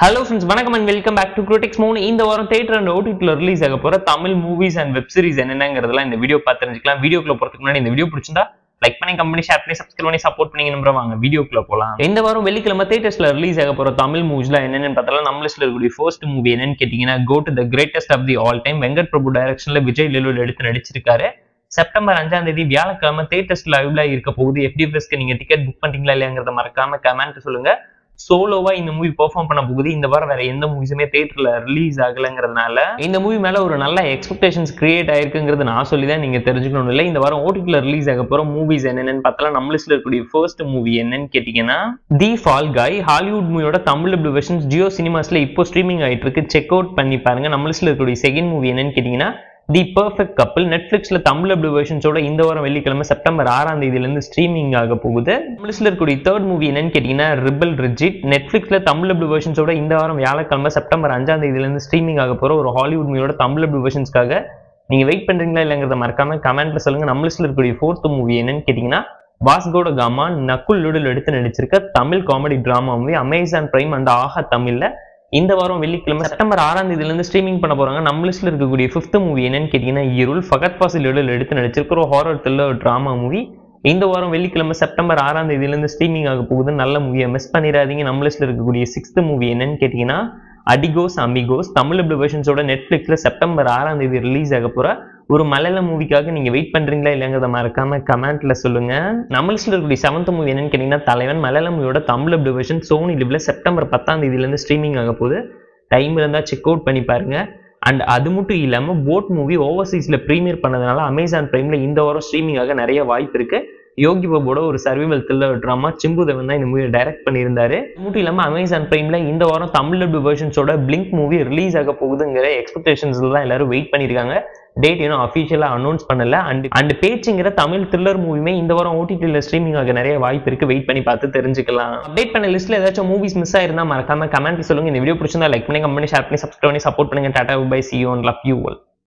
Hello friends, வணக்கம் and welcome back to Critics Moon. இந்த வாரம் தியேட்டர் அண்ட் ஓடிடில ரிலீஸ் ஆக போற தமிழ் மூவிஸ் அண்ட் வெப் சீரிஸ் என்னங்கிறதெல்லாம் இந்த வீடியோ பார்த்து தெரிஞ்சுக்கலாம். வீடியோக்குள்ள போறதுக்கு முன்னாடி இந்த வீடியோ பிடிச்சிருந்தா லைக் பண்ணி, கமெண்ட், ஷேர் பண்ணி, சப்ஸ்கிரைப் பண்ணி சப்போர்ட் பண்ணி நம்புற வாங்க வீடியோக்குள்ள போலாம். இந்த வாரம் வெள்ளிக்கிழமை தியேட்டர்ஸ்ல ரிலீஸ் ஆக போற தமிழ் மூவிஸ்ல என்னன்னு பார்த்தாலும் நம்ம லிஸ்ட்ல இருக்கக்கூடிய ஃபர்ஸ்ட் மூவி என்னன்னு கேட்டீங்கன்னா go to the greatest of all ஆல் டைம். வெங்கட் பிரபு டைரக்ஷன்ல விஜய் லிலோல் எடுத்து நடிச்சிருக்காரு. செப்டம்பர் 5ஆம் தேதி வியாழக்கிழமை தியேட்டர்ஸ் லைவ்ல இருக்க போகுது. FDFSக்கு நீங்க டிக்கெட் புக் பண்ணிட்டீங்களா இல்லையாங்கிறத மறக்காம கமெண்ட் சொல்லுங்க. சோலோவா இந்த மூவி பெர்ஃபார்ம் பண்ண போகுது. இந்த வாரம் வேற எந்த மூவிஸுமே தியேட்டர்ல ரிலீஸ் ஆகலைங்கிறதுனால இந்த மூவி மேல ஒரு நல்ல எக்ஸ்பெக்டேஷன்ஸ் கிரியேட் ஆயிருக்குங்கிறது நான் சொல்லிதான் நீங்க தெரிஞ்சுக்கணும் இல்லை. இந்த வாரம் ஓடிடில ரிலீஸ் ஆக போற மூவிஸ் என்னென்னு பார்த்தா நம்ம லிஸ்ட்ல இருக்கக்கூடிய ஃபர்ஸ்ட் மூவி என்னன்னு கேட்டீங்கன்னா தி ஃபால் காய். ஹாலிவுட் மூவியோட தமிழ் டப் வெர்ஷன்ஸ் ஜியோ சினிமாஸ்ல இப்போ ஸ்ட்ரீமிங் ஆயிட்டு இருக்கு. செக் அவுட் பண்ணி பாருங்க. நம்ம லிஸ்ட்ல இருக்கக்கூடிய செகண்ட் மூவி என்னன்னு கேட்டீங்கன்னா தி பெர்ஃபெக்ட் கப்பிள். நெட்ஃபிளிக்ஸ்ல தமிழ் டப் வெர்ஷன்ஸோட இந்த வாரம் வெள்ளிக்கிழமை செப்டம்பர் 6ஆம் தேதியில இருந்து ஸ்ட்ரீமிங் ஆக போகுது. நம்ம லிஸ்ட்ல இருக்கக்கூடிய தேர்ட் மூவி என்னன்னு கேட்டீங்கன்னா ரிபல் ரிஜிட். நெட்ஃபிளிக்ஸ்ல தமிழ் டப் வெர்ஷன்ஸோட இந்த வாரம் வியாழக்கிழமை செப்டம்பர் 5ஆம் தேதியில இருந்து ஸ்ட்ரீமிங் ஆக போற ஒரு ஹாலிவுட் மூவியோட தமிழ் டப் வெர்ஷன்ஸ்க்காக நீங்க வெயிட் பண்றீங்களா இல்லைங்கிறத மறக்காம கமெண்ட்ல சொல்லுங்க. நம்ம லிஸ்ட்ல இருக்கக்கூடிய ஃபோர்த் மூவி என்னன்னு கேட்டீங்கன்னா வாஸ்கோட காமா. நக்குல் லுடல் எடுத்து நடிச்சிருக்க தமிழ் comedy drama movie Amazon Prime and Aha தமிழ்ல இந்த வாரம் வெள்ளிக்கிழமை செப்டம்பர் 6ஆம் தேதியில இருந்து ஸ்ட்ரீமிங் பண்ண போறாங்க. நம்ம லிஸ்ட்ல இருக்கக்கூடிய ஃபிஃப்த் மூவி என்னன்னு கேட்டீங்கன்னா இருள். ஃபகத் ஃபாசில் எடுத்து நடிச்சிருக்கிற ஒரு ஹாரர் த்ரில்லர் டிராமா மூவி இந்த வாரம் வெள்ளிக்கிழமை செப்டம்பர் 6ஆம் தேதியில இருந்து ஸ்ட்ரீமிங் ஆக போகுது. நல்ல மூவியை மிஸ் பண்ணிடாதீங்க. நம்ம லிஸ்ட்ல இருக்கக்கூடிய சிக்ஸ்த் மூவி என்னன்னு கேட்டீங்கன்னா அடிகோஸ் அமிகோஸ். தமிழ் டப் வெர்ஷன்ஸோட நெட்ஃபிளிக்ஸ்ல செப்டம்பர் 6ஆம் தேதி ரிலீஸ் ஆக போற ஒரு மலையாள மூவிக்காக நீங்க வெயிட் பண்றீங்களா இல்லைங்கிறத மறக்காம கமெண்ட்ல சொல்லுங்க. நம்ம லிஸ்ட்ல இருக்கக்கூடிய செவன்த் மூவி என்னன்னு கேட்டீங்கன்னா தலைவன். மலையாள மூவியோட தமிழ் டப் வெர்ஷன் சோனி லிவ்ல செப்டம்பர் 10ஆம் தேதியில இருந்து ஸ்ட்ரீமிங் ஆக போகுது. டைம் இருந்தா செக் அவுட் பண்ணி பாருங்க. அண்ட் அது மட்டும் இல்லாம போட் மூவி ஓவர்சீஸ்ல ப்ரீமியர் பண்ணதுனால அமேசான் பிரைம்ல இந்த வாரம் ஸ்ட்ரீமிங் ஆக நிறைய வாய்ப்பு இருக்கு. யோகி பாபோட ஒரு சர்வைவல் த்ரில்லர் டிராமா சிம்புதேவன் தான் இந்த மூவியை டைரக்ட் பண்ணியிருந்தாரு. மட்டும் இல்லாம அமேசான் பிரைம்ல இந்த வாரம் தமிழ் டப் வெர்ஷன்ஸோட பிளிங்க் மூவி ரிலீஸ் ஆக போகுதுங்கிற எக்ஸ்பெக்டேஷன்ஸ்ல தான் எல்லாரும் வெயிட் பண்ணியிருக்காங்க. டேட் இன்னும் அஃபிஷியலா அனௌன்ஸ் பண்ணல. அண்ட் பேச்சுங்கிற தமிழ் த்ரில்லர் மூவியுமே இந்த வாரம் ஓடிடில ஸ்ட்ரீமிங் ஆக நிறைய வாய்ப்பு இருக்கு. வெயிட் பண்ணி பார்த்து தெரிஞ்சுக்கலாம். அப்டேட் பண்ண லிஸ்ட்ல ஏதாச்சும் மூவிஸ் மிஸ் ஆயிருந்தா மறக்காம கமெண்ட் சொல்லுங்க. இந்த வீடியோ பிடிச்சிருந்தா லைக் பண்ணி, கமெண்ட், ஷேர் பண்ணி, சப்ஸ்கிரைப் பண்ணி சப்போர்ட் பண்ணுங்க. Tata bye, see you and love you all.